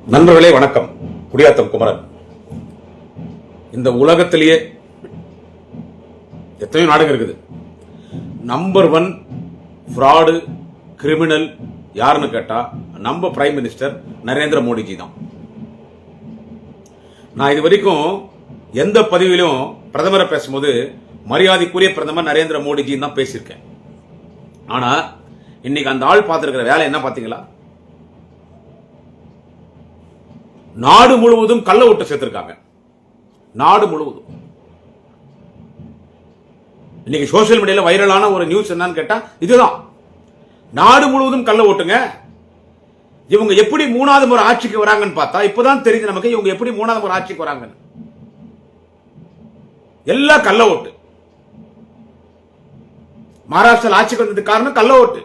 நண்பர்களே வணக்கம். குடியாத்தம் குமரன். இந்த உலகத்திலேயே எத்தனையோ நாடுகள் இருக்குது. நம்பர் 1 ஃப்ராடு கிரிமினல் யாருன்னு கேட்டா நம்ம பிரைம் மினிஸ்டர் நரேந்திர மோடிஜி தான். நான் இது வரைக்கும் எந்த பதிவிலும் பிரதமரை பேசும்போது மரியாதைக்குரிய பிரதமர் நரேந்திர மோடிஜி தான் பேசியிருக்கேன். ஆனா இன்னைக்கு அந்த ஆள் பார்த்திருக்கிற வேலை என்ன பாத்தீங்களா? நாடு முழுவதும் கள்ள ஓட்டு சேர்த்திருக்காங்க. நாடு முழுவதும். இன்னைக்கு சோசியல் மீடியால வைரலான ஒரு நியூஸ் என்னன்னு கேட்டா இதுதான். நாடு முழுவதும் கள்ள ஓட்டுங்க. இவங்க எப்படி 3வது முறை ஆட்சிக்கு வராங்கன்னு பார்த்தா இப்பதான் தெரியுது நமக்கு இவங்க எப்படி 3வது முறை ஆட்சிக்கு வராங்கன்னு. எல்லா கள்ள ஓட்டு. மகாராஷ்டிரா ஆட்சிக்கு வந்ததுக்கு காரணம் கள்ள ஓட்டு.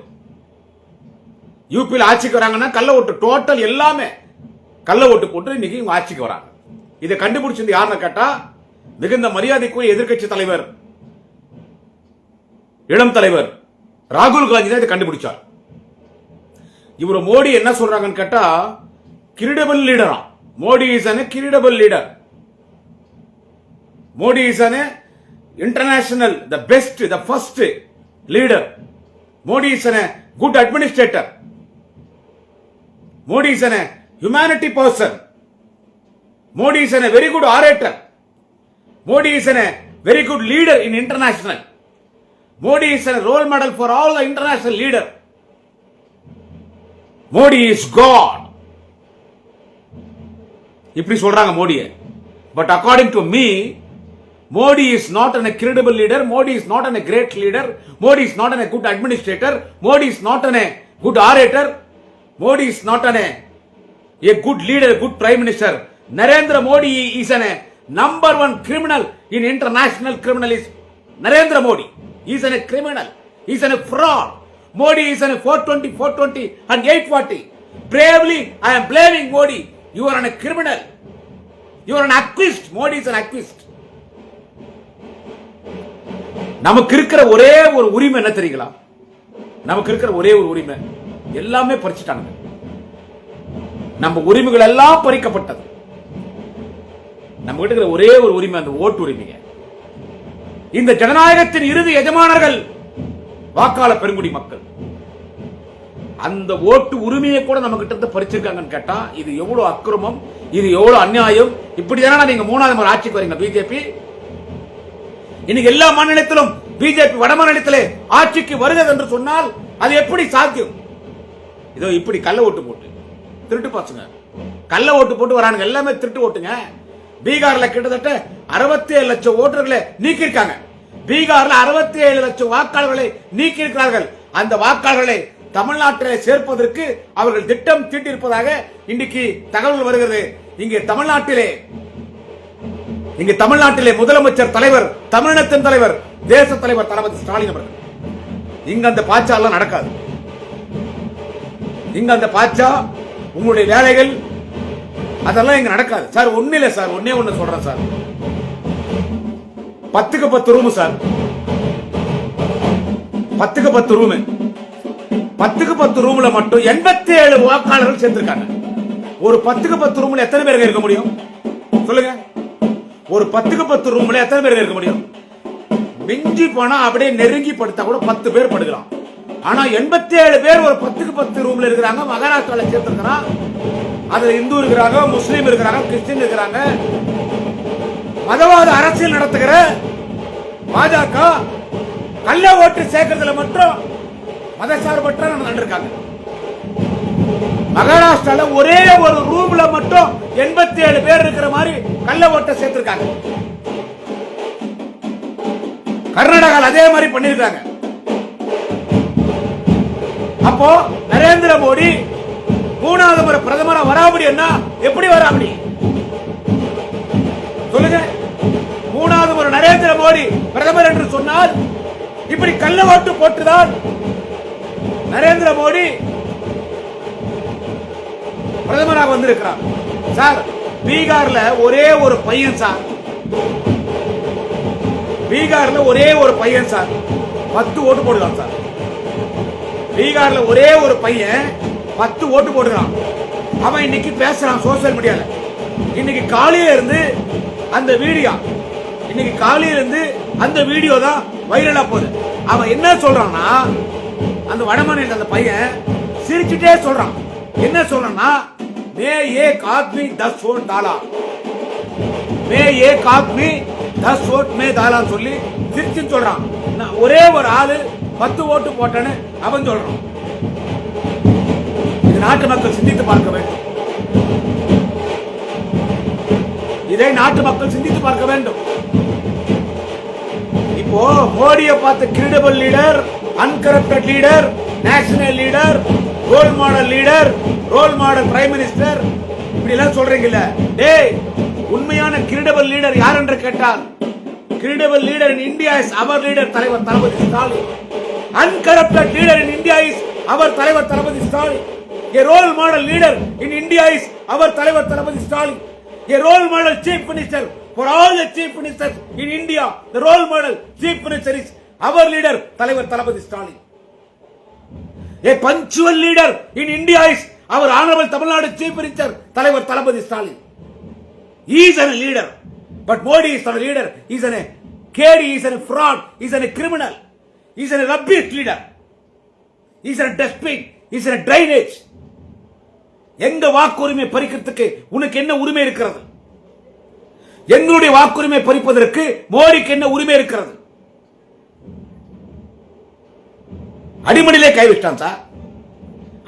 யூபியில் ஆட்சிக்கு வராங்கன்னா கள்ள ஓட்டு. டோட்டல் எல்லாமே கள்ள ஓட்டு போட்டு இன்னைக்கு இவங்க ஆட்சிக்கு வராங்க. இதை கண்டுபிடிச்சது யாருன்னு கேட்டா மிகுந்த மரியாதைக்குரிய எதிர்கட்சி தலைவர், இளம் தலைவர் ராகுல் காந்தி தான் இதை கண்டுபிடிச்சார். இவர் மோடி என்ன சொல்றாங்கன்னு கேட்டா கிரெடிபிள் லீடரா. Modi is an credible leader. Modi is an international, the best, the first leader. Modi is a good administrator. Modi is a humanity person. Modi is a very good orator. Modi is a very good leader in international. Modi is a role model for all the international leader. Modi is God. இப்படி சொல்றாங்க மோடியை. But according to me, Modi is not a credible leader. Modi is not a great leader. Modi is not a good administrator. Modi is not a good orator. Modi is not a good leader, a good prime minister. Narendra Modi is a number 1 criminal in international criminal is Narendra Modi. He is a criminal. He is a fraud. Modi is a 420, 420 and 840. Bravely, I am blaming Modi. You are a criminal. You are an activist. Modi is an activist. நமக்கு இருக்கிற ஒரே ஒரு உரிமை என்ன தெரியுங்களா? நமக்கு இருக்கிற ஒரே ஒரு உரிமை எல்லாமே பறிச்சுட்டாங்க. நம்ம உரிமைகள் எல்லாம் பறிக்கப்பட்டது. நம்ம கிட்ட இருக்கிற ஒரே ஒரு உரிமை அந்த ஓட்டு உரிமைங்க. இந்த ஜனநாயகத்தின் இறுதி எஜமானர்கள் வாக்காளர் பெருங்குடி மக்கள். அந்த ஓட்டு உரிமையை கூட நம்ம கிட்ட இருந்து பறிச்சிருக்காங்கன்னு கேட்டா இது எவ்வளவு அக்கிரமம், இது எவ்வளவு அநியாயம். இப்படிதானே நீங்க 3வது முறை ஆட்சிக்கு வரீங்க பிஜேபி. இன்னைக்கு எல்லா மாநிலத்திலும் பிஜேபி வட மாநிலத்திலே ஆட்சிக்கு வருகிறது என்று சொன்னால் அது எப்படி சாத்தியம்? இதோ இப்படி கள்ள ஓட்டு போட்டு திருட்டு பசங்க கள்ள ஓட்டு போட்டு வரானுங்க. எல்லாமே திருட்டு ஓட்டுங்க. பீகார்ல கிட்டத்தட்ட 67 லட்சம் ஓட்டர்களை நீக்கி இருக்காங்க. பீகார்ல 67 லட்சம் வாக்காளர்களை நீக்கி இருக்கிறார்கள். அந்த வாக்காளர்களை தமிழ்நாட்டில் சேர்ப்பதற்கு அவர்கள் திட்டம் தீட்டியிருப்பதாக இன்றைக்கு தகவல் வருகிறது. இங்கே தமிழ்நாட்டிலே முதலமைச்சர் தலைவர், தமிழினத்தின் தலைவர், தேச தலைவர் தளபதி ஸ்டாலின் அவர்கள். இங்க அந்த பாச்சா எல்லாம் நடக்காது. இங்க அந்த பாச்சா உங்களுடைய வேலைகள் அதெல்லாம் இங்க நடக்காது சார். ஒண்ணு இல்ல சார், ஒன்னே ஒண்ணு சொல்றேன் சார். 10க்கு 10 ரூம் சார். 10க்கு 10 ரூம். 10க்கு 10 ரூம்ல மட்டும் 87 வாக்காளர்கள் சேர்த்திருக்காங்க. ஒரு 10க்கு 10 ரூம்ல எத்தனை பேர் இருக்க முடியும் சொல்லுங்க? ஒரு 10க்கு 10 ரூம்ல எத்தனை பேர் இருக்க முடியும்? மிஞ்சி போனா அப்படியே நெருங்கி படுத்தா கூட 10 பேர் படுக்கலாம். ஆனா 87 பேர் ஒரு 10க்கு 10 ரூம்ல இருக்கிறாங்க. மகாராஷ்டிரால சேர்த்திருக்கிறான். அதுல இந்து இருக்கிறாங்க, முஸ்லீம் இருக்கிறாங்க, கிறிஸ்டின் இருக்கிறாங்க. மதவாத அரசியல் நடத்துகிற பாஜக கள்ள ஓட்டு சேர்க்கறதுல மட்டும் மதசார்பற்ற நடந்திருக்காங்க. மகாராஷ்டிரால ஒரே ஒரு ரூம்ல மட்டும் 87 பேர் இருக்கிற மாதிரி கள்ள ஓட்டை சேர்த்திருக்காங்க. கர்நாடகால அதே மாதிரி பண்ணிருக்காங்க. அப்போ நரேந்திர மோடி 3வது முறை பிரதமரா வராபடி என்ன எப்படி வராபடி சொல்லுங்க? 3வது முறை நரேந்திர மோடி பிரதமர் என்று சொன்னால் இப்படி கள்ள ஓட்டு போட்டுதான் நரேந்திர மோடி பிரதமராக வந்திருக்கிறார் சார். பீகார்ல ஒரே ஒரு பையன் சார். பீகார்ல ஒரே ஒரு பையன் சார் 10 ஓட்டு போடுறான் சார். பீகார்ல ஒரே ஒரு பையன் 10 ஓட்டு போடுறான். அவன் இன்னைக்கு பேசுறான் சோசியல் மீடியால. இன்னைக்கு காலையில இருந்து அந்த வீடியோ தான் வைரலா போகுது. அவன் என்ன சொல்றான்னா, அந்த வடமாநில அந்த பையன் சிரிச்சுட்டே சொல்றான். என்ன சொல்றான்னா, மே ஏக் ஆத்மி 10 वोट डाला, மே ஏக் ஆத்மி 10 वोट में डाला சொல்லி சிரிச்சு சொல்றான். ஒரே ஒரு ஆளு 10 ஓட்டு போட்டேன்னு அவன் சொல்றான். இது நாட்டு மக்கள் சிந்தித்து பார்க்க வேண்டும். இதை நாட்டு மக்கள் சிந்தித்து பார்க்க வேண்டும். இப்போ மோடியை பார்த்து credible leader, uncorrupted leader, national leader, role model leader, role model prime minister இப்படி எல்லாம் சொல்றீங்கல்ல. டேய், உண்மையான கிரெடிபிள் லீடர் யார் என்று கேட்டால், credible leader in India is அவர் லீடர் தலைவர் தளபதி Stalin. Uncorrupted leader in India is அவர் தலைவர் தளபதி Stalin. A role model leader in India is our தலைவர் தளபதி Stalin. A role model chief minister for all the chief ministers in India, the role model chief minister is our leader தலைவர் தளபதி Stalin. A punctual leader in India is our honorable Tamil Nadu chief minister தலைவர் தளபதி Stalin. He is a leader, but Modi is not a leader. He is a KD, he is a fraud, he is a criminal, he is a rubbish leader, he is a dustbin, he is a drainage. எங்க வாக்குரிமை பறிக்கிறதுக்கு உனக்கு என்ன உரிமை இருக்கிறது? எங்களுடைய வாக்குரிமை பறிப்பதற்கு மோடிக்கு என்ன உரிமை இருக்கிறது? அடிமடியிலே கைவிட்டான் சார்.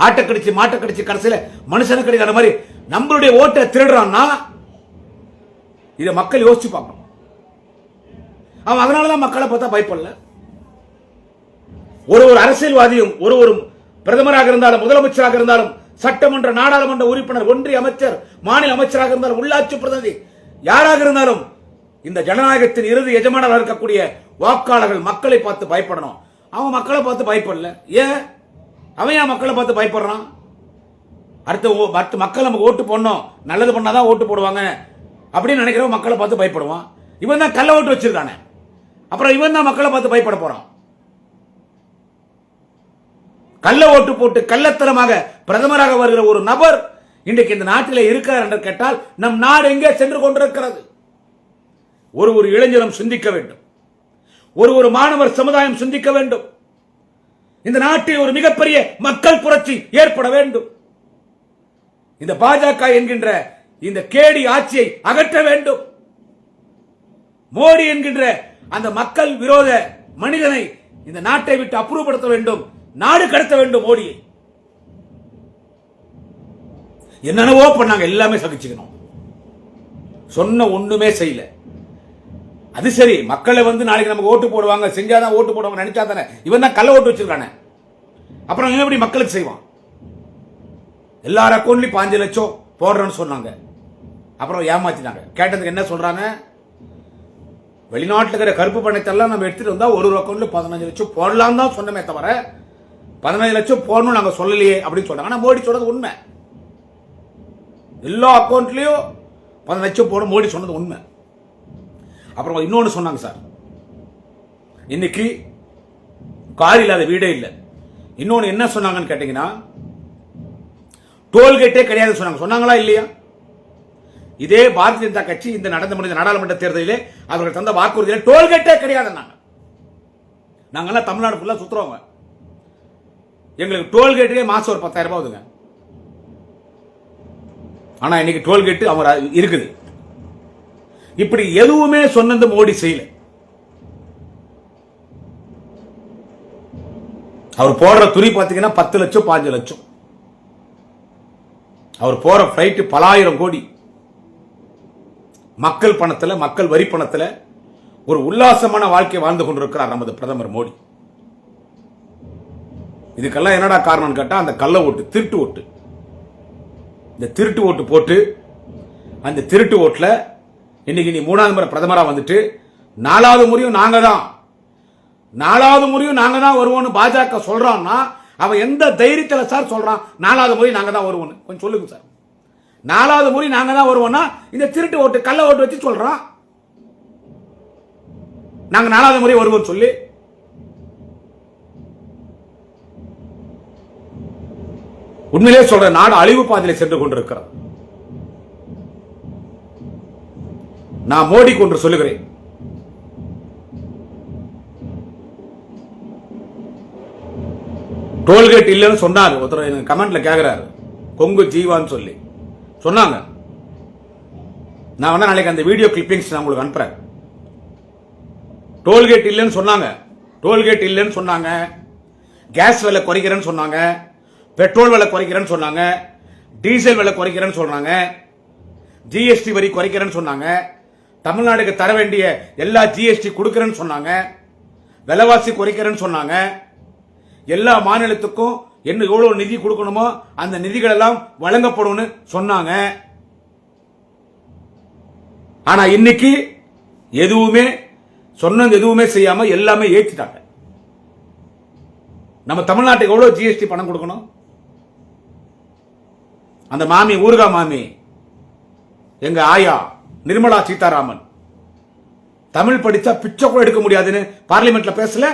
ஆட்டை கடிச்சு மாட்டை கடிச்சு கடைசியில மனுஷனை கடிக்கிற மாதிரி நம்மளுடைய ஓட்டை திருடுறான்னா இதை மக்கள் யோசிச்சு பார்க்கணும். அவன் அதனாலதான் மக்களை பார்த்தா பயப்படல. ஒரு அரசியல்வாதியும் ஒரு பிரதமராக இருந்தாலும், முதலமைச்சராக இருந்தாலும், சட்டமன்ற நாடாளுமன்ற உறுப்பினர், ஒன்றிய அமைச்சர், மாநில அமைச்சராக இருந்தாலும், உள்ளாட்சி பிரதிநிதி யாராக இருந்தாலும், இந்த ஜனநாயகத்தின் இறுதி எஜமானராக இருக்கக்கூடிய வாக்காளர்கள் மக்களை பார்த்து பயப்படணும். அவன் மக்களை பார்த்து பயப்படல. ஏன் அவன் ஏன் மக்களை பார்த்து பயப்படுறான்? அடுத்த மக்கள் நமக்கு ஓட்டு போடணும், நல்லது பண்ணாதான் ஓட்டு போடுவாங்க அப்படின்னு நினைக்கிறவன் மக்களை பார்த்து பயப்படுவான். இவன் தான் கள்ள ஓட்டு வச்சிருக்கானே, அப்புறம் இவன் தான் மக்களை பார்த்து பயப்பட போறான். கள்ள ஓட்டு போட்டு கள்ளத்தனமாக பிரதமராக வருகிற ஒரு நபர் இன்றைக்கு இந்த நாட்டிலே இருக்கிறார் என்று கேட்டால் நம் நாடு எங்கே சென்று கொண்டிருக்கிறது? ஒரு இளைஞரும் சிந்திக்க வேண்டும். ஒரு மாணவர் சமுதாயம் சிந்திக்க வேண்டும். இந்த நாட்டில் ஒரு மிகப்பெரிய மக்கள் புரட்சி ஏற்பட வேண்டும். இந்த பாஜக என்கின்ற இந்த கேடி ஆட்சியை அகற்ற வேண்டும். மோடி என்கின்ற அந்த மக்கள் விரோத மனிதனை இந்த நாட்டை விட்டு அப்புறப்படுத்த வேண்டும். நாடு கடத்த வேண்டும் மோடியை. என்னென்னவோ பண்ணாங்க, எல்லாமே சகிச்சுக்கணும். சொன்ன ஒண்ணுமே செய்யல. அது சரி, மக்களை நாளைக்கு நமக்கு ஓட்டு போடுவாங்க, செஞ்சாதான் ஓட்டு போடுவாங்க நினைச்சா தானே. இவன் தான் கள்ள ஓட்டு வச்சிருக்கானே, அப்புறம் எப்படி மக்களுக்கு செய்வான்? எல்லார் அக்கௌண்ட்லயும் 5 லட்சம் போடுறோன்னு சொன்னாங்க, அப்புறம் ஏமாத்தினாங்க. கேட்டதுக்கு என்ன சொல்றாங்க? வெளிநாட்டில் இருக்கிற கருப்பு பணத்தெல்லாம் நம்ம எடுத்துட்டு வந்தா ஒரு அக்கௌண்ட்ல 15 லட்சம் போடலாம் தான் சொன்னமே தவிர 15 லட்சம் போடணும் நாங்க சொல்லலையே அப்படின்னு சொன்னாங்க. ஆனா மோடி சொன்னது உண்மை. எல்லா அக்கௌண்ட்லயும் 15 லட்சம் போட மோடி சொன்னது உண்மை. அப்புறம் இன்னொன்னு சொன்னாங்க சார், இன்னைக்கு கார் இல்லாத வீடே இல்லை. இன்னொன்னு என்ன சொன்னாங்கன்னு கேட்டீங்கன்னா, டோல்கேட்டே கிடையாது சொன்னாங்களா இல்லையா? இதே பாரதிய ஜனதா கட்சி இந்த நடந்து முடிந்த நாடாளுமன்ற தேர்தலிலே அவர்கள் தந்த வாக்குறுதியில் டோல்கேட்டே கிடையாது. நாங்கெல்லாம் தமிழ்நாடு ஃபுல்லா சுத்துறோங்க, எங்களுக்கு டோல்கேட்டே மாசம் ஒரு 10,000 ரூபாய் வருதுங்க. ஆனா இன்னைக்கு டோல்கேட் அவர் இருக்குது. இப்படி எதுவுமே சொன்னது மோடி செய்யல. அவர் போடுற துணி பாத்தீங்கன்னா 10 லட்சம் 5 லட்சம். அவர் போற பிளைட் பல ஆயிரம் கோடி. மக்கள் பணத்துல, மக்கள் வரி பணத்துல ஒரு உல்லாசமான வாழ்க்கை வாழ்ந்து கொண்டிருக்கிறார் நமது பிரதமர் மோடி. இதுக்கெல்லாம் என்னடா காரணம் கேட்டா, அந்த கள்ள ஓட்டு, திருட்டு ஓட்டு. இந்த திருட்டு ஓட்டு போட்டு அந்த திருட்டு ஓட்டுல இன்னைக்கு நீ 3வது முறை பிரதமரா வந்துட்டு 4வது முறையும் நாங்க தான் வருவோம்னு பாஜக சொல்றான்னா அவன் எந்த தைரியத்துல சார் சொல்றான் 4வது முறை நாங்க தான் வருவோம்னு? கொஞ்சம் சொல்லுங்க சார். 4வது முறை நாங்க தான் வருவோம்னா இந்த திருட்டு ஓட்டு, கள்ள ஓட்டு வச்சு சொல்றான் நாங்க 4வது முறை வருவோம் சொல்லி. உண்மையிலே சொல்ற, நாடு அழிவு பாதையில சென்று கொண்டிருக்கிறது. நான் மோடிக்கு ஒன்று சொல்லுகிறேன். டோல்கேட் இல்லைன்னு சொன்னாரு ஒருத்தர், கமெண்ட்ல கேக்குறாரு, கொங்கு ஜீவான்னு சொல்லி சொன்னாங்க. நான் வேணா நாளைக்கு அந்த வீடியோ கிளிப்பிங்ஸ் நான் உங்களுக்கு அனுப்புறேன். டோல்கேட் இல்லைன்னு சொன்னாங்க, டோல்கேட் இல்லைன்னு சொன்னாங்க, கேஸ் விலை குறைக்கிறேன்னு சொன்னாங்க, பெட்ரோல் விலை குறைக்கிறேன்னு சொன்னாங்க, டீசல் விலை குறைக்கிறேன்னு சொன்னாங்க, ஜிஎஸ்டி வரி குறைக்கிறேன்னு சொன்னாங்க, தமிழ்நாடுக்கு தர வேண்டிய எல்லா ஜிஎஸ்டி கொடுக்கிறேன்னு சொன்னாங்க, விலைவாசி குறைக்கிறேன்னு சொன்னாங்க, எல்லா மாநிலத்துக்கும் என்ன எவ்வளவு நிதி கொடுக்கணுமோ அந்த நிதிகள் எல்லாம் வழங்கப்படும் சொன்னாங்க. ஆனா இன்னைக்கு எதுவுமே சொன்னது எதுவுமே செய்யாம எல்லாமே ஏற்றிட்டாங்க. நம்ம தமிழ்நாட்டுக்கு எவ்வளவு ஜிஎஸ்டி பணம் கொடுக்கணும்? அந்த மாமி, ஊர்கா மாமி, எங்க ஆயா நிர்மலா சீதாராமன் தமிழ் படிச்சா பிச்சை கூட எடுக்க முடியாதுன்னு பார்லிமெண்ட்ல பேசல.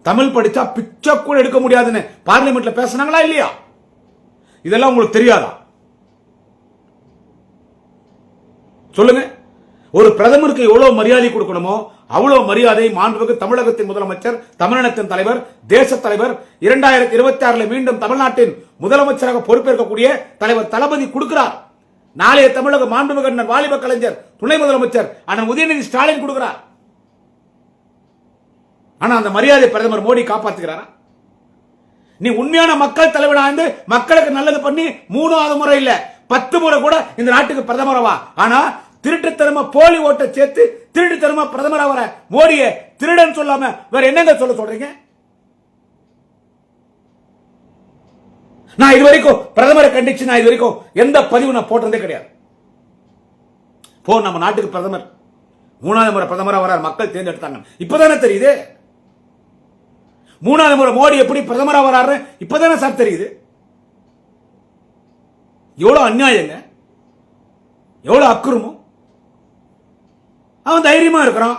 தமிழ் படிச்சா பிச்சை கூட எடுக்க முடியாதுன்னு பார்லிமெண்ட்ல பேசினாங்களா இல்லையா? இதெல்லாம் உங்களுக்கு தெரியாதா? சொல்லுங்க. ஒரு பிரதமருக்கு எவ்வளவு மரியாதை கொடுக்கணுமோ அவ்வளவு மரியாதை மாண்புமிகு தமிழகத்தின் முதலமைச்சர், தமிழினத்தின் தலைவர், தேச தலைவர், 2026 மீண்டும் தமிழ்நாட்டின் முதலமைச்சராக பொறுப்பேற்கக்கூடிய தலைவர் தளபதி கொடுக்கிறார். நாளைய தமிழக மாண்புமிகு வாலிப கலைஞர் துணை முதலமைச்சர் அண்ணன் உதயநிதி ஸ்டாலின் கொடுக்கிறார். ஆனா அந்த மரியாதை பிரதமர் மோடி காப்பாற்றுகிறாரா? நீ உண்மையான மக்கள் தலைவனா இருந்து மக்களுக்கு நல்லது பண்ணி 3வது முறை இல்ல 10 முறை கூட இந்த நாட்டுக்கு பிரதமரவா. ஆனா திருட்டுத்தனமா போலி ஓட்டை சேர்த்து திருட்டுத்தனமா பிரதமரா வர மோடியை திருடன் சொல்லாம வேற என்னங்க சொல்றீங்க? நான் இதுவரைக்கும் பிரதமரை கண்டிச்சு நான் இதுவரைக்கும் எந்த பதிவு நான் போட்டதே கிடையாது. நம்ம நாட்டுக்கு பிரதமர் 3வது முறை பிரதமரா வர மக்கள் தேர்ந்தெடுத்தாங்க. இப்பதானே தெரியுது 3வது முறை மோடி எப்படி பிரதமரா வராரு. இப்பதானே சார் தெரியுது. எவ்வளவு அநியாயங்க, எவ்வளவு அக்கிரமம். அவன் தைரியமா இருக்கிறான்.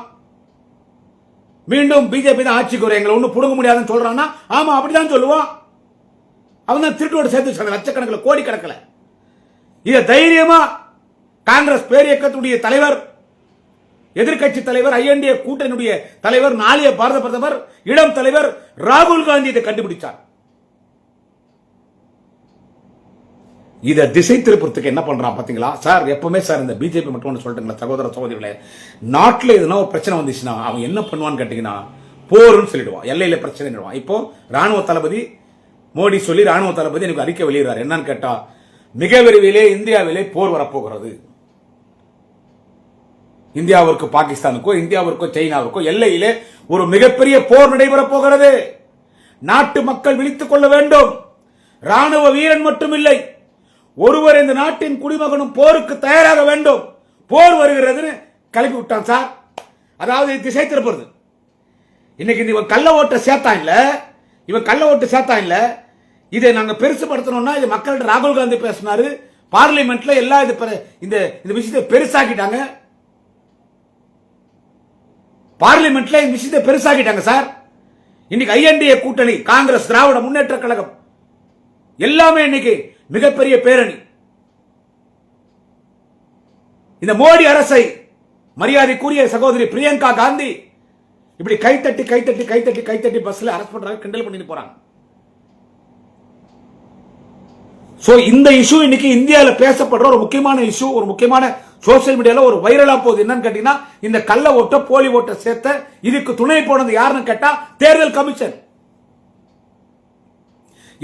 மீண்டும் பிஜேபி தான் ஆட்சிக்கு வரும், எங்களை ஒன்னும் புடுங்க முடியாதுன்னு சொல்றான்னா ஆமா அப்படிதான் சொல்லுவான். அவன் தான் திருட்டோடு சேர்த்து லட்சக்கணக்கில் கோடி கணக்கில். இதை தைரியமா காங்கிரஸ் பேரியக்கத்துடைய தலைவர், எதிர்கட்சி தலைவர், ஐஎன்டிஏ கூட்டணியுடைய தலைவர், நாளைய பாரத பிரதமர், இளம் தலைவர் ராகுல் காந்தி இதை கண்டுபிடிச்சார். இதை திசை திருப்பத்துக்கு என்ன பண்றான் பாத்தீங்களா சார்? எப்பவுமே சார் இந்த பிஜேபி மட்டும் சொல்லிட்டுங்களா சகோதர சகோதரிகளே, நாட்டில் எதுனா ஒரு பிரச்சனை வந்துச்சுன்னா அவன் என்ன பண்ணுவான்னு கேட்டீங்கன்னா போர்னு சொல்லிடுவான், எல்லையில பிரச்சனை. இப்போ ராணுவ தளபதி மோடி சொல்லி ராணுவ தளபதி எனக்கு அறிக்கை வெளியிடுறாரு. என்னன்னு கேட்டா, மிக விரைவிலே இந்தியாவிலே போர் வரப்போகிறது. இந்தியாவிற்கு பாகிஸ்தானுக்கோ இந்தியாவிற்கோ சைனாவுக்கோ எல்லையிலே ஒரு மிகப்பெரிய போர் நடைபெறப் போகிறது. நாட்டு மக்கள் விழித்துக் கொள்ள வேண்டும். ராணுவ வீரன் மட்டுமில்லை, ஒருவர் இந்த நாட்டின் குடிமகனும் போருக்கு தயாராக வேண்டும். போர் வருகிறது கிளப்பி விட்டான் சார். அதாவது திசை திருப்புறது. இன்னைக்கு இவன் கள்ள ஓட்ட சேர்த்தான் இல்ல, இவன் கள்ள ஓட்டு சேர்த்தான் இல்ல. இதை நாங்க பெருசுபடுத்தணும்னா இது மக்கள்கிட்ட ராகுல் காந்தி பேசினாரு, பார்லிமெண்ட்ல எல்லாம் இந்த விஷயத்தை பெருசாக்கிட்டாங்க. பார்லிமெண்ட்ல இந்த விஷயத்தை பெருசாக்கிட்டாங்க சார். இன்னைக்கு ஐஎன்டிஏ கூட்டணி, காங்கிரஸ், திராவிட முன்னேற்ற கழகம் எல்லாமே இன்னைக்கு மிகப்பெரிய பேரணி. இந்த மோடி அரசை மரியாதைக்குரிய சகோதரி பிரியங்கா காந்தி இப்படி கைத்தட்டி கைத்தட்டி கைத்தட்டி கைத்தட்டி பஸ்ல அரெஸ்ட் பண்றாங்க, கிண்டல் பண்ணிட்டு போறாங்க. சோ இந்த இஷ்யூ இன்னைக்கு இந்தியாவில் பேசப்படுற ஒரு முக்கியமான இஷ்யூ, ஒரு முக்கியமான சோசியல் மீடியால ஒரு வைரலா போகுது. என்னன்னு கேட்டீங்கன்னா, இந்த கள்ள ஓட்ட போலி ஓட்ட சேர்த்த இதுக்கு துணை போனது யாருன்னு கேட்டா தேர்தல் commission.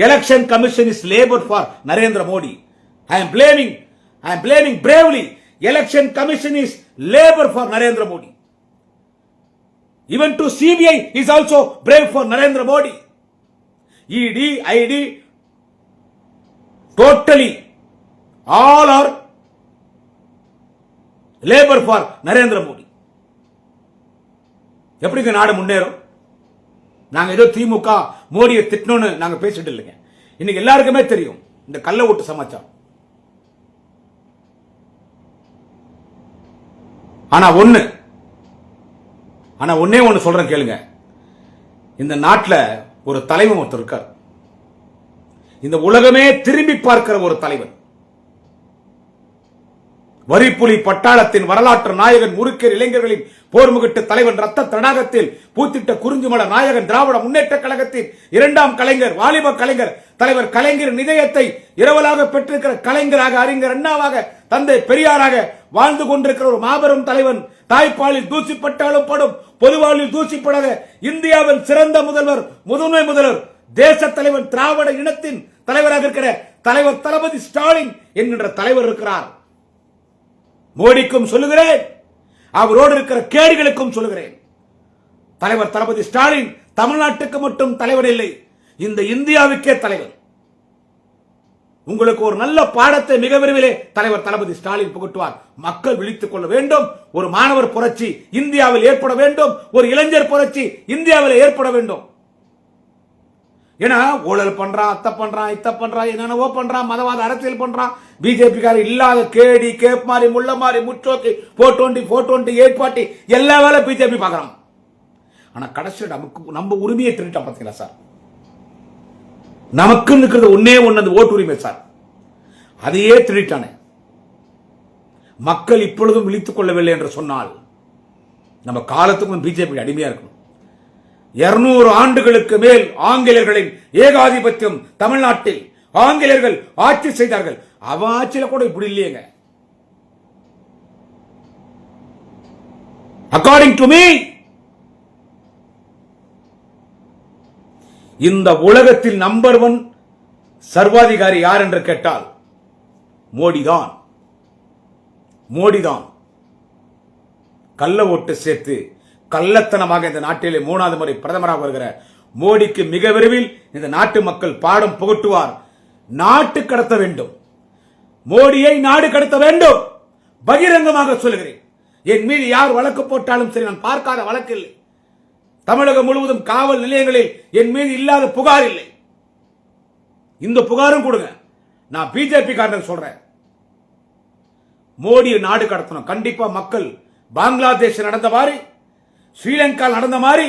Election commission is labour for Narendra Modi. I am blaming bravely. Election Commission is labor for Narendra Modi. Even to CBI is also brave for Narendra Modi. ED, ID, totally all are labor for Narendra Modi. எப்படிங்க நாடு முன்னேறும்? நாங்க ஏதோ திமுக மோடியை திட்டணும்னு நாங்க பேசிட்டு இல்லைங்க. இன்னைக்கு எல்லாருக்குமே தெரியும் இந்த கள்ள ஓட்டு சமாச்சாரம். ஆனா ஒன்னே ஒன்னு சொல்றேன் கேளுங்க. இந்த நாட்டில் ஒரு தலைவன் ஒருத்தர் இருக்கார். இந்த உலகமே திரும்பி பார்க்கிற ஒரு தலைவன். வரிப்புலி பட்டாளத்தின் வரலாற்று நாயகன், முறுக்கேர் இளைஞர்களின் போர்முகிட்டு தலைவன், ரத்த தடாகத்தில் பூத்திட்ட குறிஞ்சிமல நாயகன், திராவிட முன்னேற்ற கழகத்தின் இரண்டாம் கலைஞர், வாலிப கலைஞர், தலைவர் கலைஞர் இதயத்தை இரவலாக பெற்றிருக்கிற கலைஞராக, அறிஞர் அண்ணாவாக, தந்தை பெரியாராக வாழ்ந்து கொண்டிருக்கிற ஒரு மாபெரும் தலைவன். தாய்ப்பாலில் தூசிப்பட்டாலும் படும், பொதுவாழ்வில் தூசிப்படாத இந்தியாவின் சிறந்த முதல்வர், முதன்மை முதல்வர், தேச தலைவன், திராவிட இனத்தின் தலைவராக இருக்கிற தலைவர் தளபதி ஸ்டாலின் என்கின்ற தலைவர் இருக்கிறார். மோடிக்கும் சொல்லுகிறேன், அவரோடு இருக்கிற கேடிகளுக்கும் சொல்லுகிறேன், தலைவர் தளபதி ஸ்டாலின் தமிழ்நாட்டுக்கு மட்டும் தலைவர் இல்லை, இந்த இந்தியாவுக்கே தலைவர். உங்களுக்கு ஒரு நல்ல பாடத்தை மிக விரைவிலே தலைவர் தளபதி ஸ்டாலின் புகட்டுவார். மக்கள் விழித்துக் கொள்ள வேண்டும். ஒரு மாணவர் புரட்சி இந்தியாவில் ஏற்பட வேண்டும், ஒரு இளைஞர் புரட்சி இந்தியாவில் ஏற்பட வேண்டும். ஏன்னா ஊழல் பண்றான், அத்தை பண்றான், இத்த பண்றான், என்னென்னவோ பண்றான், மதவாத அரசியல் பண்றான். பிஜேபி கார இல்லாத கேடி, கேப் மாறி, முள்ள மாறி, முச்சோக்கி, 420, 840 எல்லா வேலை பிஜேபி பாக்குறான். ஆனா கடைசியில் நம்ம உரிமையை திருட்டான். பாத்தீங்களா சார், நமக்கு இருக்கிறது ஒன்னே ஒண்ணு, அந்த ஓட்டு உரிமை சார், அதையே திருட்டானே. மக்கள் இப்பொழுதும் விழித்துக் கொள்ளவில்லை என்று சொன்னால் நம்ம காலத்துக்கும் பிஜேபி அடிமையா இருக்கணும். 200 ஆண்டுகளுக்கு மேல் ஆங்கிலேயர்களின் ஏகாதிபத்தியம் தமிழ்நாட்டில் ஆங்கிலேயர்கள் ஆட்சி செய்தார்கள். அவன் ஆட்சியில கூட இப்படி இல்லையேங்க. அக்கார்டிங் டு மீ, இந்த உலகத்தில் நம்பர் 1 சர்வாதிகாரி யார் என்று கேட்டால் மோடிதான். மோடிதான். கள்ள ஓட்டு சேர்த்து கள்ளத்தனமாக இந்த நாட்டிலே 3வது முறை பிரதமராக வருகிற மோடிக்கு மிக விரைவில் இந்த நாட்டு மக்கள் பாடம் புகட்டுவார். நாட்டு கடத்த வேண்டும், மோடியை நாடு கடத்த வேண்டும். பகிரங்கமாக சொல்லுகிறேன். என் மீது யார் வழக்கு போட்டாலும் சரி, நான் பார்க்காத வழக்கு இல்லை. தமிழகம் முழுவதும் காவல் நிலையங்களில் என் மீது இல்லாத புகார் இல்லை. இந்த புகாரும் கொடுங்க. நான் பிஜேபி காரன் சொல்றேன், மோடியை நாடு கடத்தணும். கண்டிப்பா மக்கள் பங்களாதேஷ் நடந்த மாதிரி, ஸ்ரீலங்கா நடந்த மாதிரி,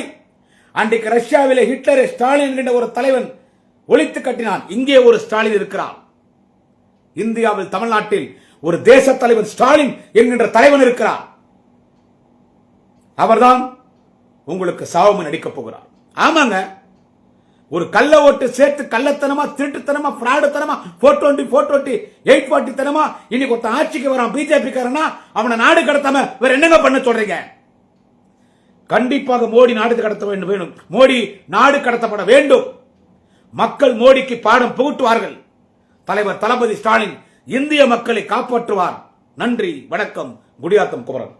அன்றைக்கு ரஷ்யாவிலே ஹிட்லரை ஸ்டாலின் என்கின்ற ஒரு தலைவன் ஒழித்து கட்டினான். இங்கே ஒரு ஸ்டாலின் இருக்கிறார். இந்தியாவில் தமிழ்நாட்டில் ஒரு தேச தலைவன் ஸ்டாலின் என்கின்ற தலைவன் இருக்கிறார். அவர்தான் உங்களுக்கு சாவமன் நடிக்கப் போகிறார். ஆமாங்க, ஒரு கள்ள ஓட்டு சேர்த்து கள்ளத்தனமா, திருட்டுத்தனமா, பிராடுத்தனமா, 420, 840 தனமா இன்னைக்கு ஒருத்த ஆட்சிக்கு வரான் பிஜேபி காரனா, அவனை நாடு கடத்தாம வேற என்னங்க பண்ண சொல்றீங்க? கண்டிப்பாக மோடி நாடு கடத்த வேண்டும். மோடி நாடு கடத்தப்பட வேண்டும். மக்கள் மோடிக்கு பாடம் புகட்டுவார்கள். தலைவர் தளபதி ஸ்டாலின் இந்திய மக்களை காப்பாற்றுவார். நன்றி, வணக்கம். குடியாத்தம் குமரன்.